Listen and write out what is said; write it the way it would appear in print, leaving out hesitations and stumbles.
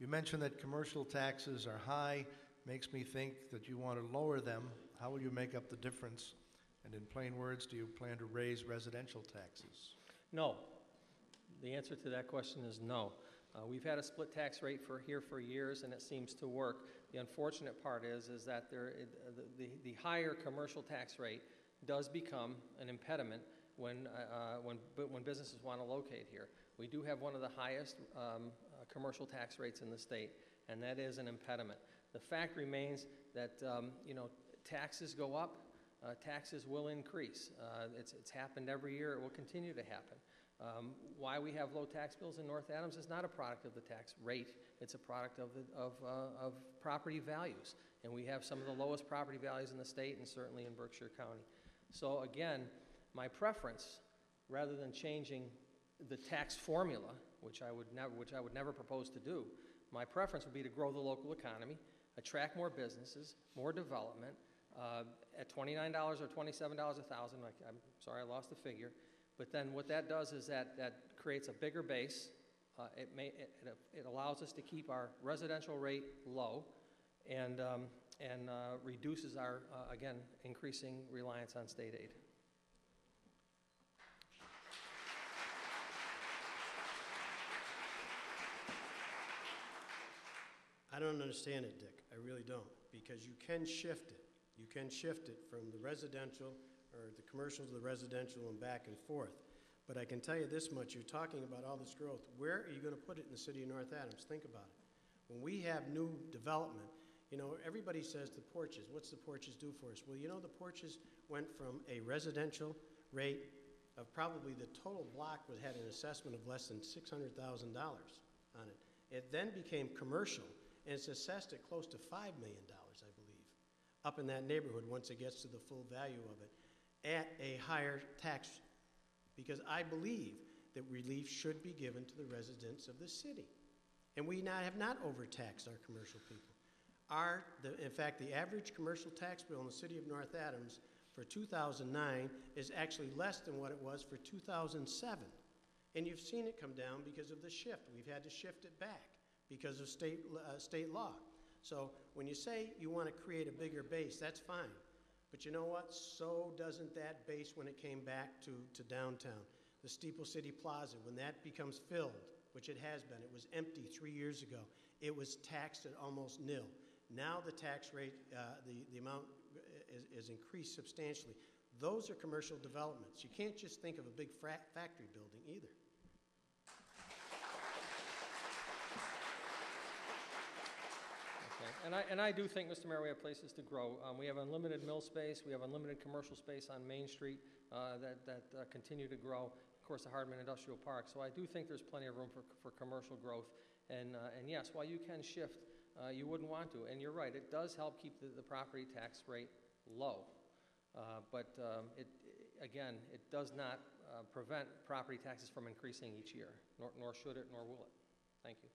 You mentioned that commercial taxes are high. Makes me think that you want to lower them. How will you make up the difference? And in plain words, do you plan to raise residential taxes? No. The answer to that question is no. We've had a split tax rate for years, and it seems to work. The unfortunate part is that the higher commercial tax rate does become an impediment when businesses want to locate here. We do have one of the highest commercial tax rates in the state, and that is an impediment. The fact remains that taxes go up, taxes will increase. It's happened every year. It will continue to happen. Why we have low tax bills in North Adams is not a product of the tax rate. It's a product of property values. And we have some of the lowest property values in the state and certainly in Berkshire County. So again, my preference, rather than changing the tax formula, which I would never propose to do, my preference would be to grow the local economy, attract more businesses, more development, at $29 or $27 a thousand. I'm sorry, I lost the figure. But then what that does is that creates a bigger base. It allows us to keep our residential rate low and reduces our, again, increasing reliance on state aid. I don't understand it, Dick. I really don't, because you can shift it. You can shift it from the residential or the commercial to the residential and back and forth. But I can tell you this much. You're talking about all this growth. Where are you going to put it in the city of North Adams? Think about it. When we have new development, everybody says the porches. What's the porches do for us? Well, the porches went from a residential rate of probably the total block had an assessment of less than $600,000 on it. It then became commercial, and it's assessed at close to $5 million, I believe, up in that neighborhood once it gets to the full value of it, at a higher tax, because I believe that relief should be given to the residents of the city. And we have not overtaxed our commercial people. In fact, the average commercial tax bill in the city of North Adams for 2009 is actually less than what it was for 2007. And you've seen it come down because of the shift. We've had to shift it back because of state law. So when you say you want to create a bigger base, that's fine. But you know what? So doesn't that base when it came back to downtown. The Steeple City Plaza, when that becomes filled, which it has been, it was empty 3 years ago. It was taxed at almost nil. Now the tax rate, the amount is increased substantially. Those are commercial developments. You can't just think of a big factory building either. And I do think, Mr. Mayor, we have places to grow. We have unlimited mill space. We have unlimited commercial space on Main Street that continue to grow. Of course, the Hardman Industrial Park. So I do think there's plenty of room for commercial growth. And yes, while you can shift, you wouldn't want to. And you're right, it does help keep the property tax rate low. But it does not prevent property taxes from increasing each year, nor should it, nor will it. Thank you.